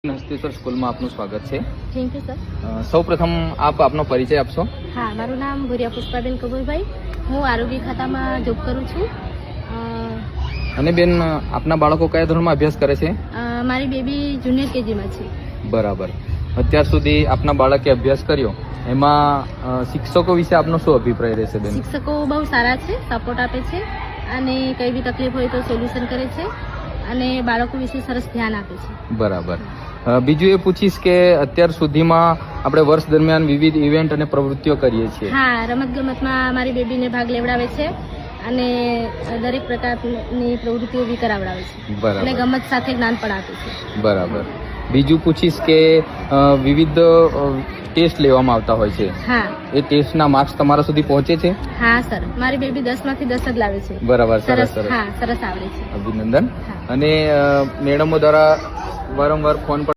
હસ્તેશ્વર સ્કૂલમાં આપનું સ્વાગત છે. Thank you sir. સૌપ્રથમ આપ આપનો પરિચય આપશો. હા, મારું નામ ભુરિયા પુષ્પાબેન કબૂલભાઈ. હું આરોગ્ય ખાતામાં જોબ કરું છું. અને બેન, આપના બાળકો કયા ધોરણમાં અભ્યાસ કરે છે? મારી બેબી જુનિયર કેજીમાં છે. બરાબર. અત્યાર સુધી આપના બાળકે અભ્યાસ કર્યો, એમાં શિક્ષકો વિશે આપનો શું અભિપ્રાય રહેશે બેન? શિક્ષકો બહુ સારા છે, સપોર્ટ આપે છે અને કઈ બી તકલીફ હોય તો સોલ્યુશન કરે છે અને બાળકો વિશે સરસ ધ્યાન આપે છે. બરાબર. બીજું એ પૂછીશ કે અત્યાર સુધીમાં આપણે વર્ષ દરમિયાન વિવિધ ઇવેન્ટ અને પ્રવૃત્તિઓ કરીએ છીએ. હા, રમત ગમતમાં મારી બેબીને ભાગ લેવડાવે છે અને દરેક પ્રકારની પ્રવૃત્તિઓ બી કરાવડાવે છે. બરાબર. અને ગમત સાથે જ્ઞાન પણ આપે છે. બરાબર. બીજું પૂછીશ કે વિવિધ ટેસ્ટ લેવામાં આવતા હોય છે. હા. એ ટેસ્ટના માર્ક્સ તમારા સુધી પહોંચે છે? હા સર, મારી બેબી 10 માંથી 10 જ લાવે છે. બરાબર. સરસ સરસ. હા, સરસ આવડે છે. અભિનંદન. હા. અને મેડમો દ્વારા વારંવાર ફોન પર